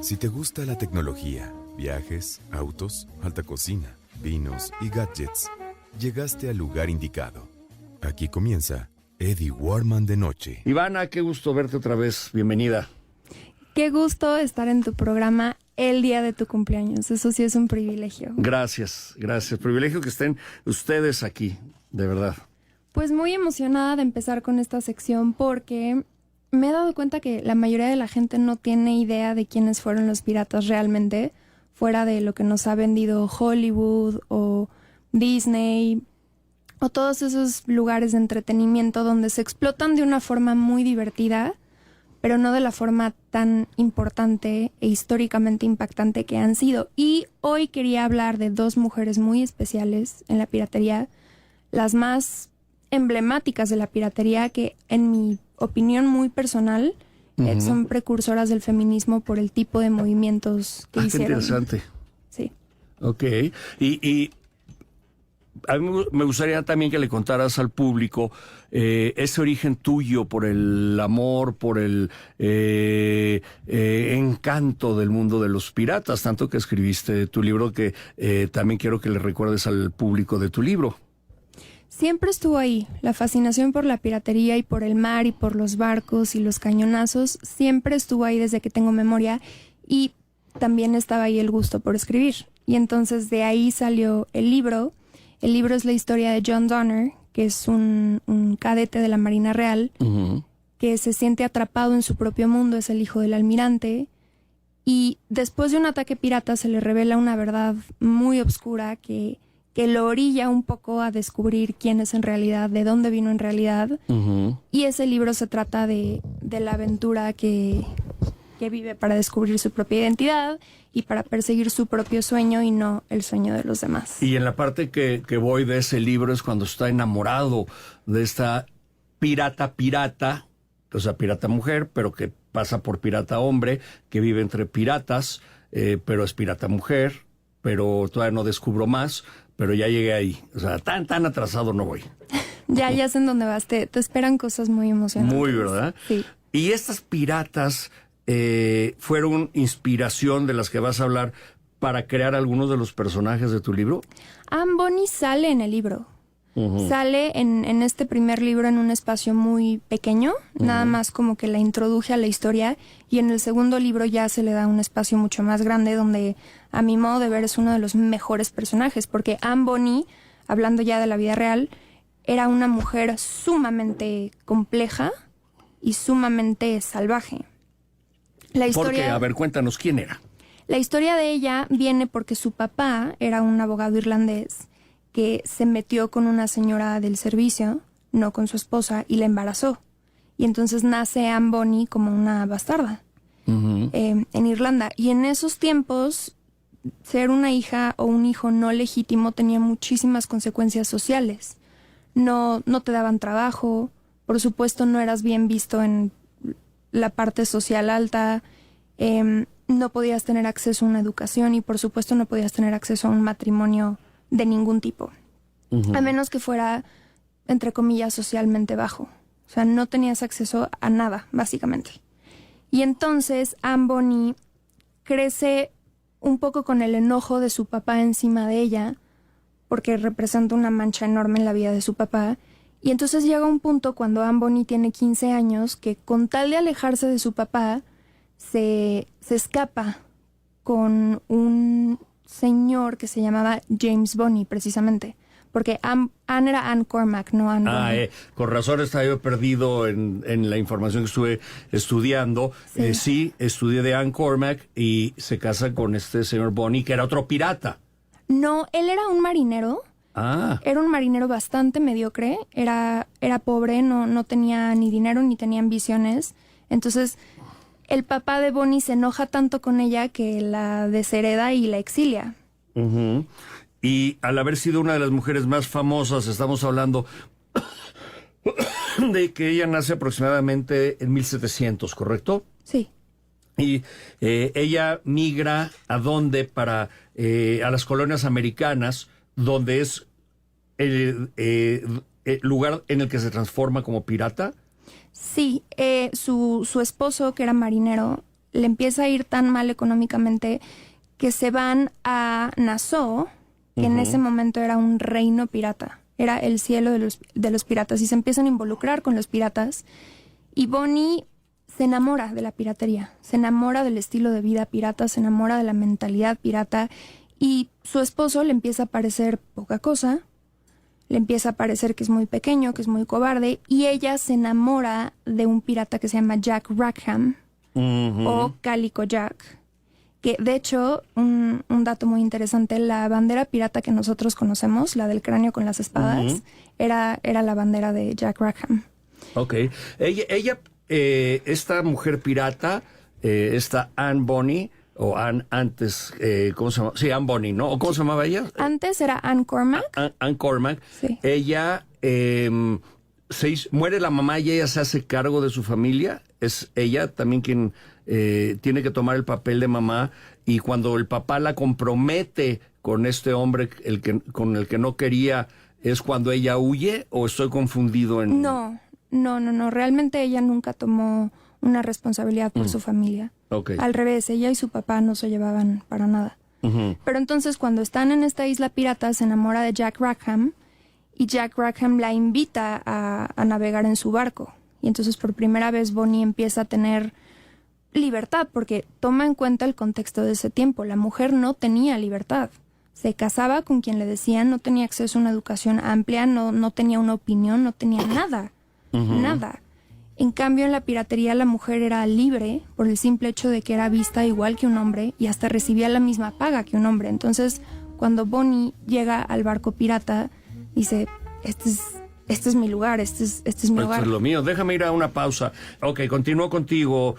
Si te gusta la tecnología, viajes, autos, alta cocina, vinos y gadgets, llegaste al lugar indicado. Aquí comienza Eddie Warman de Noche. Ivana, qué gusto verte otra vez. Bienvenida. Qué gusto estar en tu programa el día de tu cumpleaños. Eso sí es un privilegio. Gracias. Privilegio que estén ustedes aquí, de verdad. Pues muy emocionada de empezar con esta sección porque me he dado cuenta que la mayoría de la gente no tiene idea de quiénes fueron los piratas realmente, fuera de lo que nos ha vendido Hollywood o Disney o todos esos lugares de entretenimiento donde se explotan de una forma muy divertida, pero no de la forma tan importante e históricamente impactante que han sido. Y hoy quería hablar de dos mujeres muy especiales en la piratería, las más emblemáticas de la piratería, que en mi opinión muy personal son precursoras del feminismo por el tipo de movimientos que hicieron. Qué interesante. Sí. Ok. Y a mí me gustaría también que le contaras al público ese origen tuyo por el amor, por el encanto del mundo de los piratas, tanto que escribiste tu libro, que también quiero que le recuerdes al público de tu libro. Siempre estuvo ahí, la fascinación por la piratería y por el mar y por los barcos y los cañonazos, siempre estuvo ahí desde que tengo memoria, y también estaba ahí el gusto por escribir. Y entonces de ahí salió el libro. El libro es la historia de John Donner, que es un cadete de la Marina Real, que se siente atrapado en su propio mundo, es el hijo del almirante, y después de un ataque pirata se le revela una verdad muy oscura que lo orilla un poco a descubrir quién es en realidad, de dónde vino en realidad. Y ese libro se trata de la aventura que vive para descubrir su propia identidad y para perseguir su propio sueño y no el sueño de los demás. Y en la parte que voy de ese libro es cuando está enamorado de esta pirata, o sea, pirata mujer, pero que pasa por pirata hombre, que vive entre piratas, pero es pirata mujer, pero todavía no descubro más, pero ya llegué ahí. O sea, tan atrasado no voy. Ya sé en dónde vas, te esperan cosas muy emocionantes. Muy, ¿verdad? Sí. Y estas piratas fueron inspiración de las que vas a hablar para crear algunos de los personajes de tu libro. Anne Bonny sale en el libro. Sale en este primer libro en un espacio muy pequeño, nada más como que la introduje a la historia, y en el segundo libro ya se le da un espacio mucho más grande donde, a mi modo de ver, es uno de los mejores personajes, porque Anne Bonny, hablando ya de la vida real, era una mujer sumamente compleja y sumamente salvaje. Porque, a ver, cuéntanos, ¿quién era? La historia de ella viene porque su papá era un abogado irlandés que se metió con una señora del servicio, no con su esposa, y la embarazó. Y entonces nace Anne Bonny como una bastarda en Irlanda. Y en esos tiempos, ser una hija o un hijo no legítimo tenía muchísimas consecuencias sociales. No te daban trabajo, por supuesto no eras bien visto en la parte social alta, no podías tener acceso a una educación y por supuesto no podías tener acceso a un matrimonio de ningún tipo, a menos que fuera, entre comillas, socialmente bajo. O sea, no tenías acceso a nada, básicamente. Y entonces Anne Bonny crece un poco con el enojo de su papá encima de ella, porque representa una mancha enorme en la vida de su papá. Y entonces llega un punto cuando Anne Bonny tiene 15 años que, con tal de alejarse de su papá, se escapa con un señor que se llamaba James Bonny, precisamente. Porque Anne era Anne Cormack, no Anne Bonny. Con razón estaba yo perdido en la información que estuve estudiando. Sí. Sí, estudié de Anne Cormack y se casa con este señor Bonny, que era otro pirata. No, él era un marinero. Era un marinero bastante mediocre. Era pobre, no tenía ni dinero ni tenía ambiciones. Entonces, el papá de Bonny se enoja tanto con ella que la deshereda y la exilia. Y al haber sido una de las mujeres más famosas, estamos hablando de que ella nace aproximadamente en 1700, ¿correcto? Sí. Y ella migra ¿a dónde? A las colonias americanas, donde es el lugar en el que se transforma como pirata. Sí, su esposo, que era marinero, le empieza a ir tan mal económicamente que se van a Nassau, que en ese momento era un reino pirata. Era el cielo de los piratas. Y se empiezan a involucrar con los piratas. Y Bonnie se enamora de la piratería. Se enamora del estilo de vida pirata. Se enamora de la mentalidad pirata. Y su esposo le empieza a parecer poca cosa. Le empieza a parecer que es muy pequeño, que es muy cobarde. Y ella se enamora de un pirata que se llama Jack Rackham. O Calico Jack. Que de hecho, un dato muy interesante, la bandera pirata que nosotros conocemos, la del cráneo con las espadas, era la bandera de Jack Rackham. Ok. Ella esta mujer pirata, esta Anne Bonny, o Anne antes, ¿cómo se llama? Sí, Anne Bonny, ¿no? ¿O cómo se llamaba ella? Antes era Anne Cormack. Anne Cormack. Sí. Ella muere la mamá y ella se hace cargo de su familia. Es ella también quien tiene que tomar el papel de mamá, y cuando el papá la compromete con este hombre con el que no quería, ¿es cuando ella huye o estoy confundido en...? No. Realmente ella nunca tomó una responsabilidad por su familia. Okay. Al revés, ella y su papá no se llevaban para nada. Pero entonces cuando están en esta isla pirata se enamora de Jack Rackham, y Jack Rackham la invita a navegar en su barco. Y entonces por primera vez Bonnie empieza a tener libertad, porque toma en cuenta el contexto de ese tiempo. La mujer no tenía libertad. Se casaba con quien le decían, no tenía acceso a una educación amplia, no tenía una opinión, no tenía nada. Nada. En cambio, en la piratería la mujer era libre por el simple hecho de que era vista igual que un hombre y hasta recibía la misma paga que un hombre. Entonces, cuando Bonnie llega al barco pirata, dice, este es mi lugar, este es mi hogar. Esto es lo mío. Déjame ir a una pausa. Ok, continúo contigo,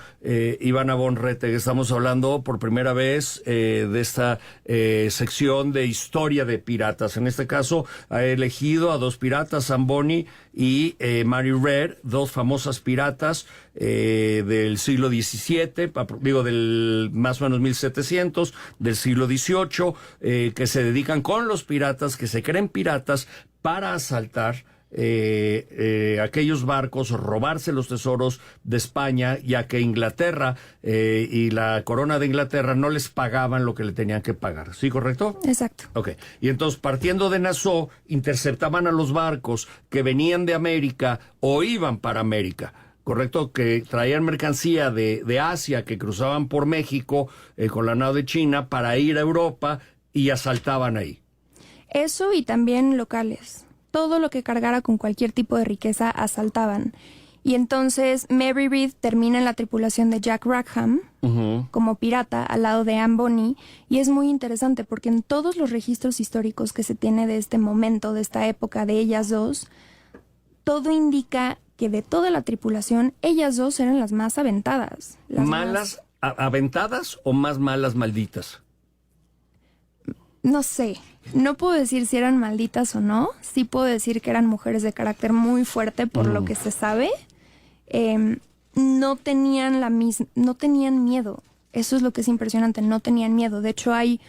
Ivana von Rettig. Estamos hablando por primera vez de esta sección de historia de piratas. En este caso, ha elegido a dos piratas, Anne Bonny y Mary Red, dos famosas piratas del siglo XVII, del más o menos 1700, del siglo XVIII, que se dedican con los piratas, que se creen piratas para asaltar aquellos barcos, robarse los tesoros de España, ya que Inglaterra y la corona de Inglaterra no les pagaban lo que le tenían que pagar. ¿Sí, correcto? Exacto. Ok. Y entonces, partiendo de Nassau, interceptaban a los barcos que venían de América o iban para América. Correcto, que traían mercancía de Asia, que cruzaban por México con la nao de China para ir a Europa, y asaltaban ahí. Eso, y también locales. Todo lo que cargara con cualquier tipo de riqueza asaltaban. Y entonces Mary Read termina en la tripulación de Jack Rackham como pirata al lado de Anne Bonny. Y es muy interesante porque en todos los registros históricos que se tiene de este momento, de esta época de ellas dos, todo indica que de toda la tripulación, ellas dos eran las más aventadas. ¿Malas aventadas o más malas malditas? No sé, no puedo decir si eran malditas o no. Sí puedo decir que eran mujeres de carácter muy fuerte por lo que se sabe. No tenían miedo. Eso es lo que es impresionante, no tenían miedo. De hecho, hay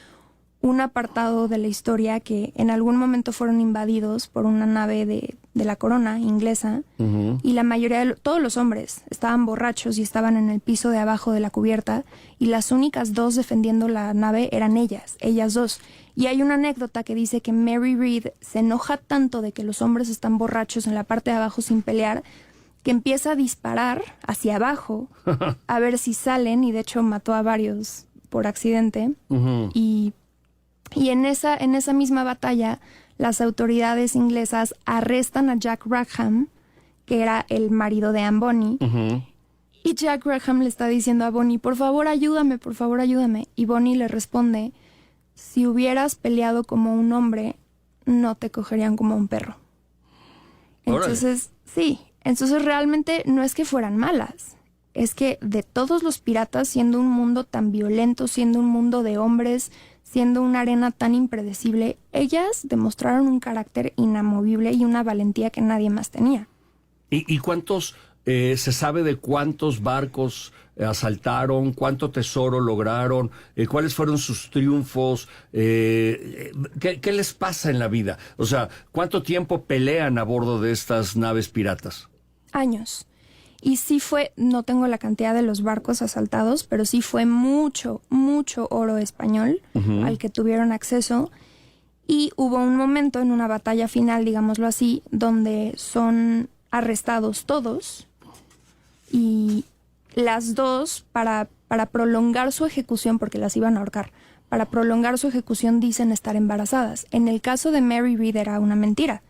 un apartado de la historia que en algún momento fueron invadidos por una nave de la corona inglesa, y la mayoría de todos los hombres estaban borrachos y estaban en el piso de abajo de la cubierta, y las únicas dos defendiendo la nave eran ellas dos. Y hay una anécdota que dice que Mary Read se enoja tanto de que los hombres están borrachos en la parte de abajo sin pelear, que empieza a disparar hacia abajo a ver si salen, y de hecho mató a varios por accidente. Y en esa misma batalla, las autoridades inglesas arrestan a Jack Rackham, que era el marido de Anne Bonny. Y Jack Rackham le está diciendo a Bonny, por favor ayúdame. Y Bonny le responde, si hubieras peleado como un hombre, no te cogerían como un perro. Entonces, sí, entonces realmente no es que fueran malas. Es que de todos los piratas, siendo un mundo tan violento, siendo un mundo de hombres, siendo una arena tan impredecible, ellas demostraron un carácter inamovible y una valentía que nadie más tenía. ¿Y cuántos, se sabe de cuántos barcos asaltaron, cuánto tesoro lograron, cuáles fueron sus triunfos, qué les pasa en la vida? O sea, ¿cuánto tiempo pelean a bordo de estas naves piratas? Años. Y sí fue, no tengo la cantidad de los barcos asaltados, pero sí fue mucho, mucho oro español al que tuvieron acceso. Y hubo un momento en una batalla final, digámoslo así, donde son arrestados todos y las dos, para prolongar su ejecución, porque las iban a ahorcar, para prolongar su ejecución dicen estar embarazadas. En el caso de Mary Read era una mentira.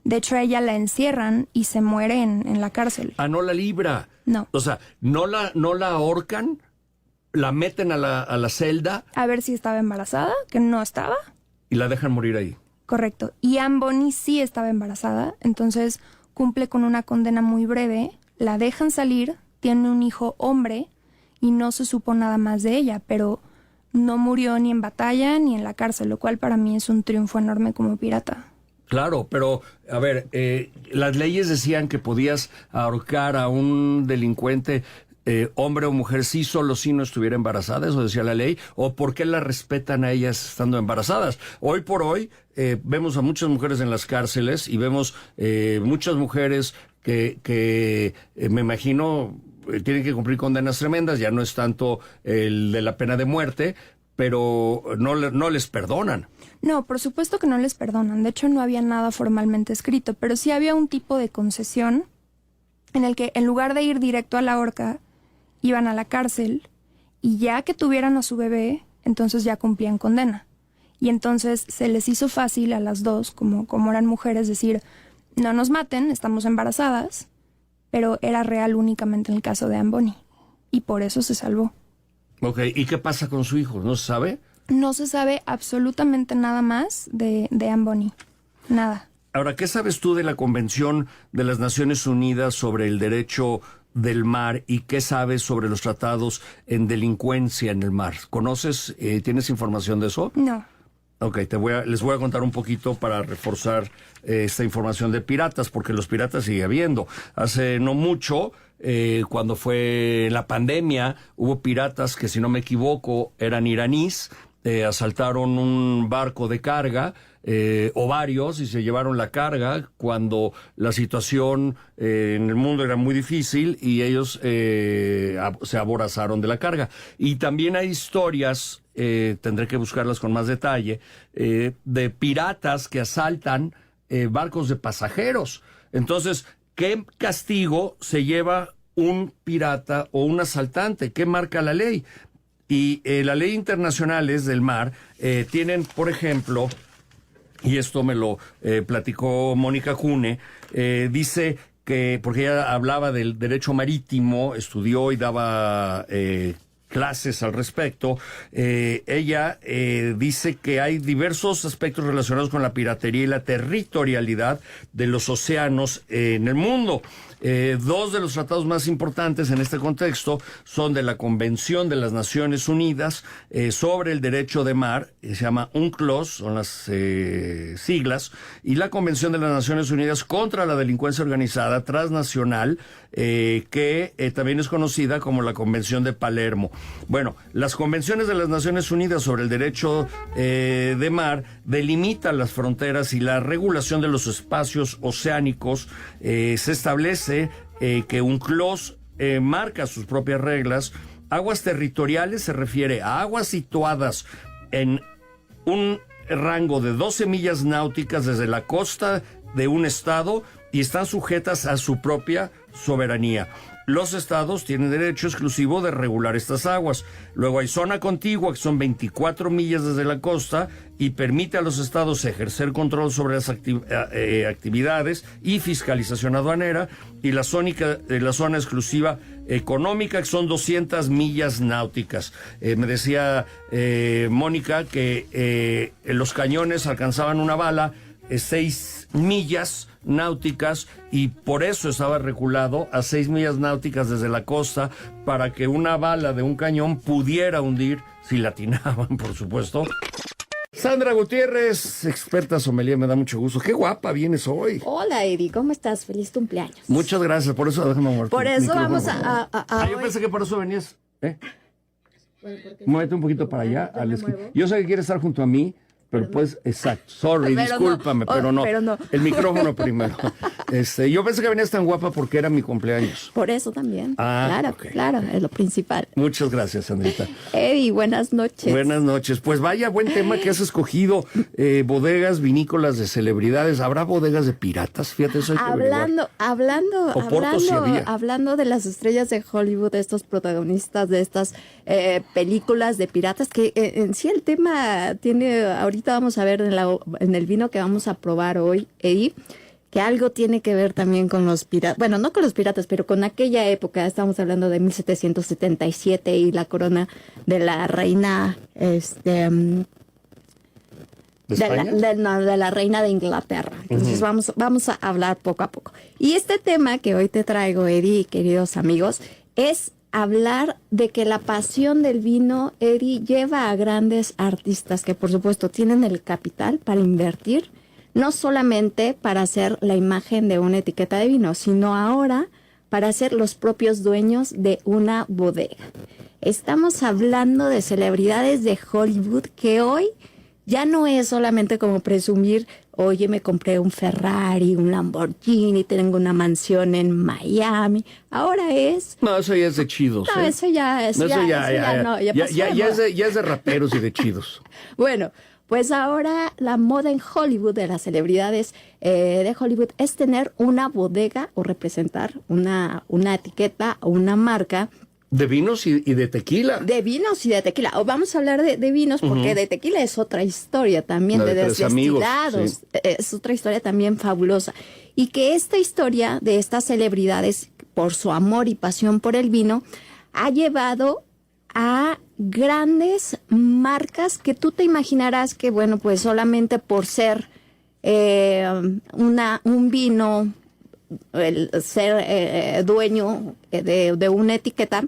De hecho, a ella la encierran y se muere en la cárcel. Ah, no la libra. No. O sea, no la ahorcan, la meten a la celda. A ver si estaba embarazada, que no estaba. Y la dejan morir ahí. Correcto. Y Anne Bonny sí estaba embarazada, entonces cumple con una condena muy breve, la dejan salir, tiene un hijo hombre y no se supo nada más de ella, pero no murió ni en batalla ni en la cárcel, lo cual para mí es un triunfo enorme como pirata. Claro, pero, a ver, las leyes decían que podías ahorcar a un delincuente, hombre o mujer, sí, solo si no estuviera embarazada, eso decía la ley, o por qué la respetan a ellas estando embarazadas. Hoy por hoy vemos a muchas mujeres en las cárceles y vemos muchas mujeres que me imagino tienen que cumplir condenas tremendas, ya no es tanto el de la pena de muerte, pero no les perdonan. No, por supuesto que no les perdonan. De hecho, no había nada formalmente escrito, pero sí había un tipo de concesión en el que en lugar de ir directo a la horca, iban a la cárcel y ya que tuvieran a su bebé, entonces ya cumplían condena. Y entonces se les hizo fácil a las dos, como eran mujeres, decir, no nos maten, estamos embarazadas, pero era real únicamente en el caso de Anne Bonny. Y por eso se salvó. Ok, ¿y qué pasa con su hijo? ¿No se sabe? No se sabe absolutamente nada más de Anne Bonny. Nada. Ahora, ¿qué sabes tú de la Convención de las Naciones Unidas sobre el Derecho del Mar y qué sabes sobre los tratados en delincuencia en el mar? ¿Conoces, tienes información de eso? No. Ok, les voy a contar un poquito para reforzar esta información de piratas, porque los piratas sigue habiendo. Hace no mucho, cuando fue la pandemia, hubo piratas que, si no me equivoco, eran iraníes, asaltaron un barco de carga, o varios, y se llevaron la carga cuando la situación en el mundo era muy difícil y ellos se aborazaron de la carga. Y también hay historias, tendré que buscarlas con más detalle, de piratas que asaltan barcos de pasajeros. Entonces, ¿qué castigo se lleva un pirata o un asaltante? ¿Qué marca la ley? Y la ley internacionales del mar tienen, por ejemplo, y esto me lo platicó Mónica Cune, dice que, porque ella hablaba del derecho marítimo, estudió y daba clases al respecto, ella dice que hay diversos aspectos relacionados con la piratería y la territorialidad de los océanos en el mundo. Dos de los tratados más importantes en este contexto son de la Convención de las Naciones Unidas sobre el Derecho de Mar, se llama UNCLOS, son las siglas, y la Convención de las Naciones Unidas contra la Delincuencia Organizada Transnacional, que también es conocida como la Convención de Palermo. Bueno, las convenciones de las Naciones Unidas sobre el derecho de mar delimitan las fronteras y la regulación de los espacios oceánicos. Se establece que UNCLOS marca sus propias reglas. Aguas territoriales se refiere a aguas situadas en un rango de 12 millas náuticas desde la costa de un estado y están sujetas a su propia soberanía. Los estados tienen derecho exclusivo de regular estas aguas. Luego hay zona contigua, que son 24 millas desde la costa, y permite a los estados ejercer control sobre las actividades y fiscalización aduanera. Y la zona exclusiva económica, que son 200 millas náuticas. Me decía Mónica que los cañones alcanzaban una bala 6 millas náuticas y por eso estaba regulado a 6 millas náuticas desde la costa para que una bala de un cañón pudiera hundir, si la atinaban, por supuesto. Sandra Gutiérrez, experta sommelier, me da mucho gusto. Qué guapa vienes hoy. Hola, Eddie, ¿cómo estás? Feliz cumpleaños. Muchas gracias, por eso déjame mover. Por eso vamos a yo pensé que por eso venías. Muévete un poquito para allá. Yo sé que quieres estar junto a mí, Pero pues, exacto. Sorry, Pero discúlpame, no. pero no. Pero no. El micrófono primero. Yo pensé que venías tan guapa porque era mi cumpleaños. Por eso también. Ah, claro, ok. claro, es lo principal. Muchas gracias, Sandrita. Eddie, buenas noches. Buenas noches. Pues vaya buen tema que has escogido. Bodegas vinícolas de celebridades. ¿Habrá bodegas de piratas? Fíjate, eso hay que averiguar. Hablando de las estrellas de Hollywood, de estos protagonistas de estas películas de piratas, que en sí el tema tiene, ahorita vamos a ver en el vino que vamos a probar hoy, Eddie, que algo tiene que ver también con los piratas, bueno, no con los piratas, pero con aquella época, estamos hablando de 1777 y la corona de la reina, ¿De España? de la reina de Inglaterra. Entonces vamos a hablar poco a poco. Y este tema que hoy te traigo, Eddie, queridos amigos, es hablar de que la pasión del vino, Eddie, lleva a grandes artistas que por supuesto tienen el capital para invertir, no solamente para hacer la imagen de una etiqueta de vino, sino ahora para ser los propios dueños de una bodega. Estamos hablando de celebridades de Hollywood que hoy ya no es solamente como presumir, oye, me compré un Ferrari, un Lamborghini, tengo una mansión en Miami. Ahora es... No, eso ya es de chidos. No, eso ya es... No, eso ya pasó de moda. es de raperos y de chidos. Bueno, pues ahora la moda en Hollywood, de las celebridades de Hollywood, es tener una bodega o representar una etiqueta o una marca De vinos y de tequila. de vinos y de tequila. O vamos a hablar de vinos porque de tequila es otra historia también, La de de Tres Amigos, desdestilados. sí. Es otra historia también fabulosa. Y que esta historia de estas celebridades, por su amor y pasión por el vino, ha llevado a grandes marcas que tú te imaginarás que, bueno, pues solamente por ser un vino, el ser dueño de una etiqueta,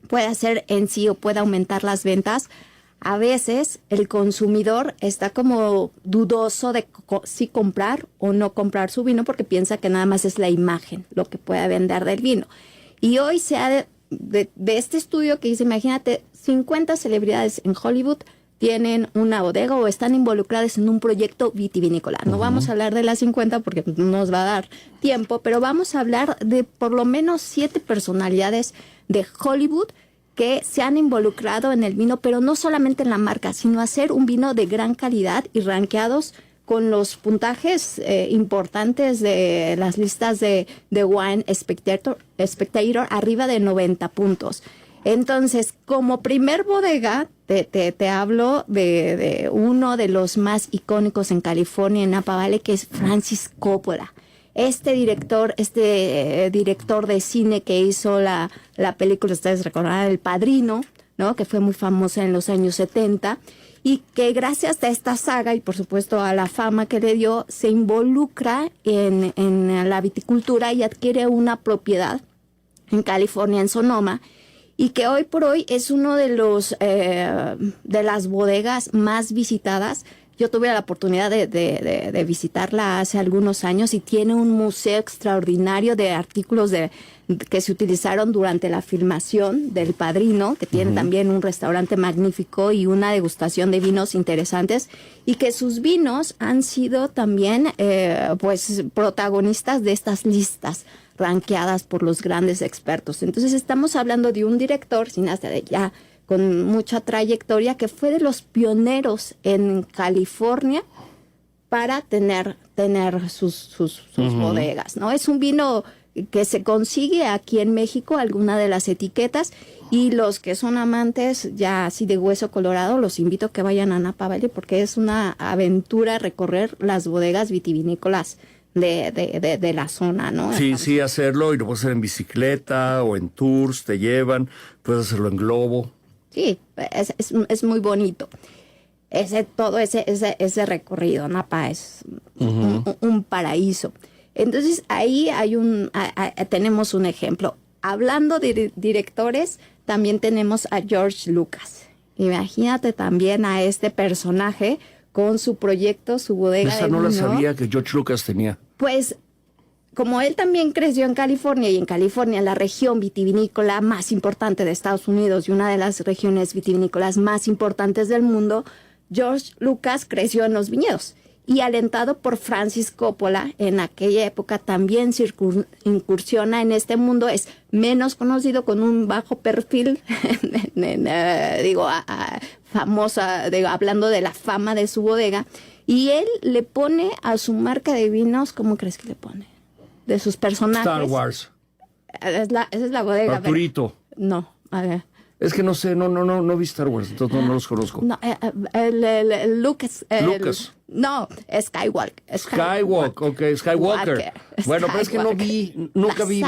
puede hacer en sí o puede aumentar las ventas. A veces el consumidor está como dudoso de si comprar o no comprar su vino porque piensa que nada más es la imagen lo que puede vender del vino. Y hoy se ha de este estudio que dice, imagínate, 50 celebridades en Hollywood tienen una bodega o están involucradas en un proyecto vitivinícola. No vamos a hablar de las 50 porque no nos va a dar tiempo, pero vamos a hablar de por lo menos 7 personalidades de Hollywood que se han involucrado en el vino, pero no solamente en la marca, sino hacer un vino de gran calidad y rankeados con los puntajes importantes de las listas de Wine Spectator, arriba de 90 puntos. Entonces, como primer bodega, te hablo de uno de los más icónicos en California, en Napa Valley, que es Francis Coppola. Este director de cine que hizo la película, ustedes recordarán, El Padrino, ¿no? Que fue muy famosa en los años 70, y que gracias a esta saga y por supuesto a la fama que le dio, se involucra en la viticultura y adquiere una propiedad en California, en Sonoma, y que hoy por hoy es uno de las bodegas más visitadas. Yo tuve la oportunidad de visitarla hace algunos años y tiene un museo extraordinario de artículos que se utilizaron durante la filmación del Padrino, que tiene también un restaurante magnífico y una degustación de vinos interesantes, y que sus vinos han sido también pues protagonistas de estas listas ranqueadas por los grandes expertos. Entonces estamos hablando de un director, cineasta de ya con mucha trayectoria, que fue de los pioneros en California para tener sus bodegas, ¿no? Es un vino que se consigue aquí en México, alguna de las etiquetas, y los que son amantes ya así de hueso colorado, los invito a que vayan a Napa Valley porque es una aventura recorrer las bodegas vitivinícolas de la zona, ¿no? Sí, hacerlo, y lo puedes hacer en bicicleta o en tours, te llevan, puedes hacerlo en globo. Sí, es muy bonito. Todo ese recorrido, Napa es un paraíso. Entonces ahí tenemos un ejemplo. Hablando de directores, también tenemos a George Lucas. Imagínate también a este personaje con su proyecto, su bodega Esa de no vino. la sabía que George Lucas tenía. Pues, como él también creció en California, y en California la región vitivinícola más importante de Estados Unidos y una de las regiones vitivinícolas más importantes del mundo, George Lucas creció en los viñedos y alentado por Francis Coppola, en aquella época también incursiona en este mundo, es menos conocido, con un bajo perfil, famosa, hablando de la fama de su bodega, y él le pone a su marca de vinos, ¿cómo crees que le pone? De sus personajes. Star Wars. Esa es la bodega. Arturito. No, a ver. Es que no sé, no vi Star Wars, entonces no los conozco. No, el Lucas. Lucas. No, Skywalker. Skywalker. Bueno, pero es que no vi, nunca vi.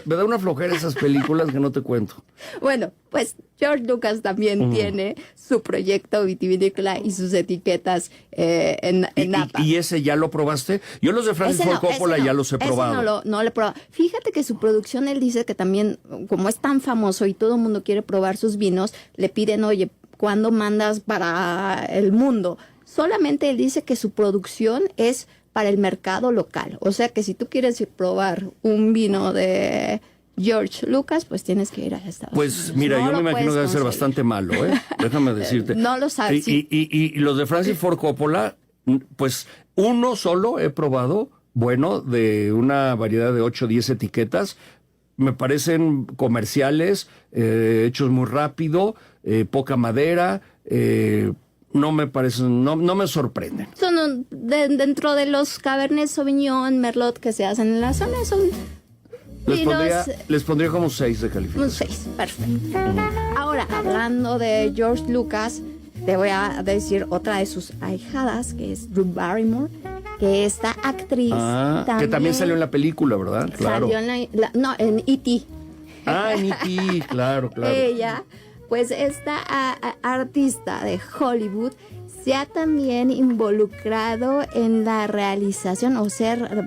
Me da una flojera esas películas que no te cuento. Bueno, pues George Lucas también tiene su proyecto vitivinícola y sus etiquetas en Napa. ¿Y ese ya lo probaste? Yo los de Francis Ford Coppola ya los he probado. No lo he probado. Fíjate que su producción, él dice que también, como es tan famoso y todo el mundo quiere probar sus vinos, le piden, oye, ¿cuándo mandas para el mundo? Solamente él dice que su producción es para el mercado local. O sea que si tú quieres probar un vino de George Lucas, pues tienes que ir a Estados Unidos. Pues mira, yo me imagino que debe ser bastante malo, ¿eh? Déjame decirte. No lo sabes. Y los de Francis Ford Coppola, pues uno solo he probado, bueno, de una variedad de 8 o 10 etiquetas. Me parecen comerciales, hechos muy rápido, poca madera, no me parecen, no me sorprenden. Son dentro de los Cabernet Sauvignon, Merlot que se hacen en la zona, son les pondría como 6 de calificación. Un 6, perfecto. Ahora, hablando de George Lucas, te voy a decir otra de sus ahijadas, que es Drew Barrymore, que esta actriz que también salió en la película, ¿verdad? Claro. Salió en E.T. En E.T., claro. Ella, pues esta artista de Hollywood, se ha también involucrado en la realización, o ser,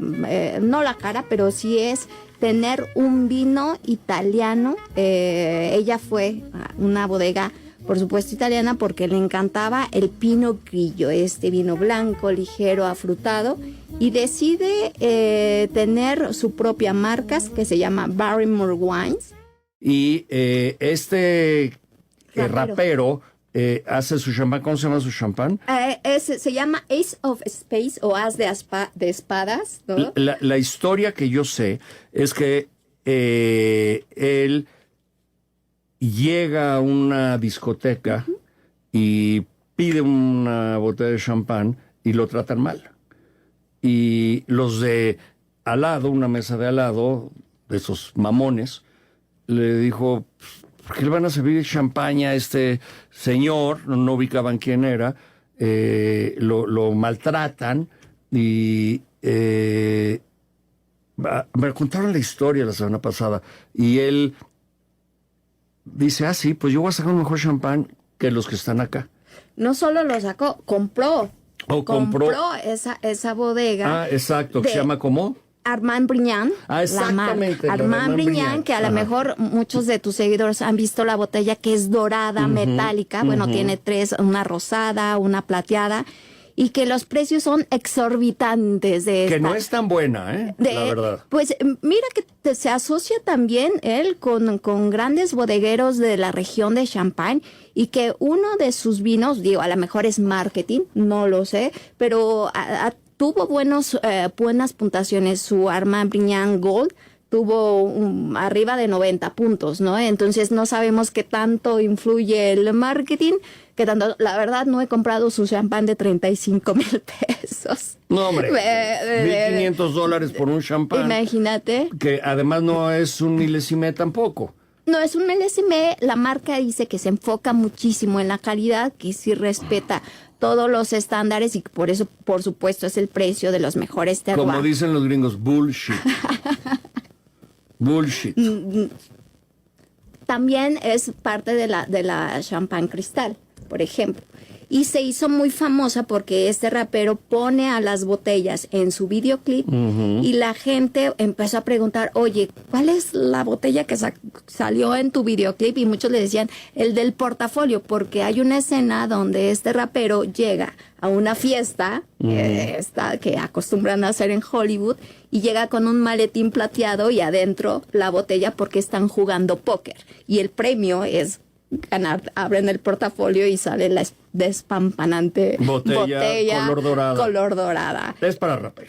no la cara, pero sí es tener un vino italiano. Ella fue a una bodega, por supuesto italiana, porque le encantaba el Pinot Grigio, este vino blanco, ligero, afrutado, y decide tener su propia marca que se llama Barrymore Wines. Y este rapero hace su champán. ¿Cómo se llama su champán? Se llama Ace of Spades, o As de Espadas, ¿no? La historia que yo sé es que él llega a una discoteca y pide una botella de champán y lo tratan mal. Y los de al lado, una mesa de al lado, de esos mamones, le dijo, ¿por qué le van a servir champaña a este señor? No ubicaban quién era. Lo maltratan y me contaron la historia la semana pasada y él dice, sí, pues yo voy a sacar un mejor champán que los que están acá. No solo lo sacó, compró esa bodega. Exacto, que se llama ¿cómo? Armand Brignan. Exactamente. Armand Brignan, que a lo mejor muchos de tus seguidores han visto la botella, que es dorada, metálica. Bueno, tiene 3, una rosada, una plateada, y que los precios son exorbitantes de esta. Que no es tan buena, la verdad. Pues mira que se asocia también él con grandes bodegueros de la región de Champagne, y que uno de sus vinos, digo, a lo mejor es marketing, no lo sé, pero tuvo buenas puntuaciones. Su Armand Brignan Gold tuvo arriba de 90 puntos, ¿no? Entonces no sabemos qué tanto influye el marketing, qué tanto. La verdad, no he comprado su champán de 35,000 pesos. No, hombre, $1,500 por un champán. Imagínate. Que además no es un milésime tampoco. No, es un milésime. La marca dice que se enfoca muchísimo en la calidad, que sí respeta todos los estándares, y por eso, por supuesto, es el precio de los mejores terroirs. Como dicen los gringos, bullshit. Bullshit. También es parte de la Champagne Cristal, por ejemplo. Y se hizo muy famosa porque este rapero pone a las botellas en su videoclip, y la gente empezó a preguntar, oye, ¿cuál es la botella que salió en tu videoclip? Y muchos le decían, el del portafolio, porque hay una escena donde este rapero llega a una fiesta que acostumbran a hacer en Hollywood, y llega con un maletín plateado y adentro la botella, porque están jugando póker y el premio es ganar. Abren el portafolio y sale la despampanante botella color dorada. Es para rapper.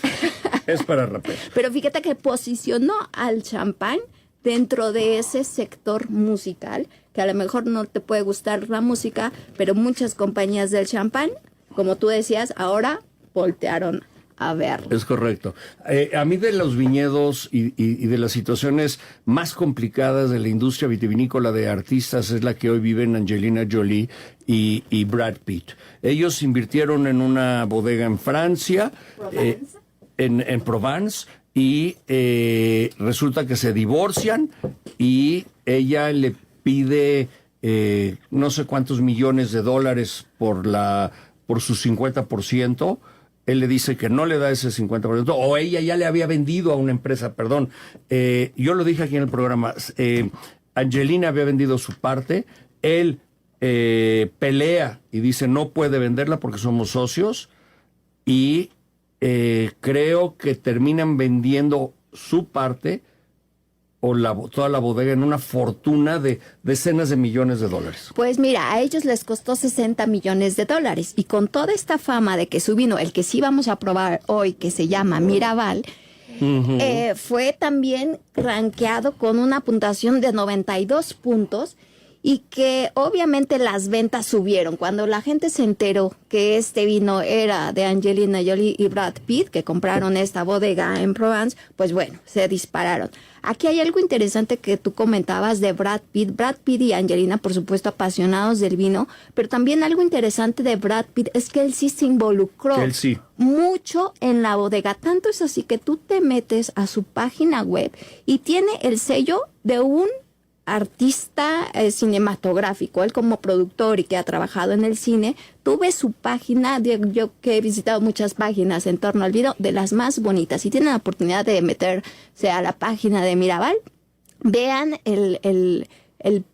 Es para rapper. Pero fíjate que posicionó al champán dentro de ese sector musical, que a lo mejor no te puede gustar la música, pero muchas compañías del champán, como tú decías, ahora voltearon a verlo. Es correcto. A mí de los viñedos y de las situaciones más complicadas de la industria vitivinícola de artistas es la que hoy viven Angelina Jolie y Brad Pitt. Ellos invirtieron en una bodega en Francia, en Provence, y resulta que se divorcian y ella le pide no sé cuántos millones de dólares por su 50%. Él le dice que no le da ese 50%, o ella ya le había vendido a una empresa, perdón. Yo lo dije aquí en el programa, Angelina había vendido su parte, él pelea y dice no puede venderla porque somos socios, y creo que terminan vendiendo su parte o toda la bodega en una fortuna de decenas de millones de dólares. Pues mira, a ellos les costó 60 millones de dólares, y con toda esta fama de que su vino, el que sí vamos a probar hoy, que se llama Miraval, fue también rankeado con una puntuación de 92 puntos, y que obviamente las ventas subieron. Cuando la gente se enteró que este vino era de Angelina Jolie y Brad Pitt, que compraron esta bodega en Provence, pues bueno, se dispararon. Aquí hay algo interesante que tú comentabas de Brad Pitt. Brad Pitt y Angelina, por supuesto, apasionados del vino, pero también algo interesante de Brad Pitt es que él sí se involucró mucho en la bodega. Tanto es así que tú te metes a su página web y tiene el sello de un artista cinematográfico. Él como productor y que ha trabajado en el cine, tuve su página, yo que he visitado muchas páginas en torno al vino, de las más bonitas. Si tienen la oportunidad de meterse a la página de Miraval, vean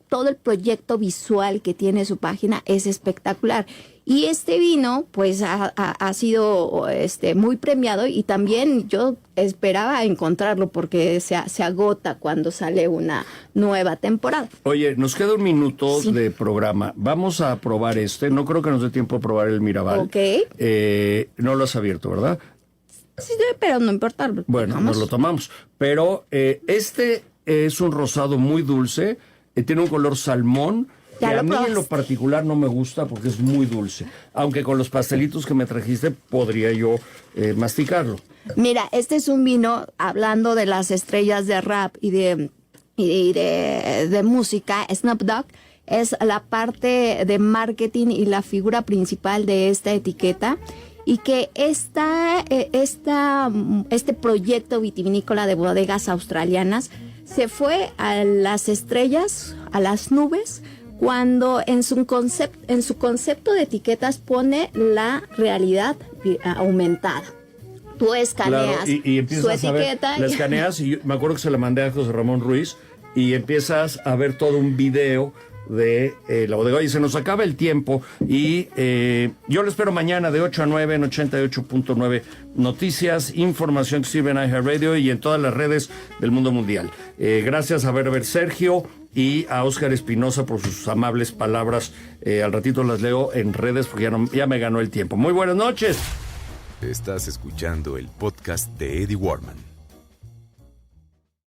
todo el proyecto visual que tiene su página, es espectacular. Y este vino, pues, ha sido muy premiado, y también yo esperaba encontrarlo porque se agota cuando sale una nueva temporada. Oye, nos queda un minuto de programa. Vamos a probar no creo que nos dé tiempo a probar el Miraval. Ok. No lo has abierto, ¿verdad? Sí, pero no importa. Bueno, nos lo tomamos. Pero este es un rosado muy dulce, tiene un color salmón, que a mí en lo particular no me gusta porque es muy dulce. Aunque con los pastelitos que me trajiste podría yo masticarlo. Mira, este es un vino, hablando de las estrellas de rap y de música, Snoop Dogg es la parte de marketing y la figura principal de esta etiqueta. Y que este proyecto vitivinícola de bodegas australianas se fue a las estrellas, a las nubes, cuando en su concepto de etiquetas pone la realidad aumentada. Tú escaneas y empiezas su etiqueta. La escaneas, y me acuerdo que se la mandé a José Ramón Ruiz, y empiezas a ver todo un video de la bodega. Y se nos acaba el tiempo, y yo lo espero mañana de 8 a 9 en 88.9 Noticias, información que sirve en iHeartRadio y en todas las redes del mundo mundial. Gracias a ver Sergio y a Óscar Espinosa por sus amables palabras. Al ratito las leo en redes porque ya me ganó el tiempo. Muy buenas noches. Estás escuchando el podcast de Eddie Warman.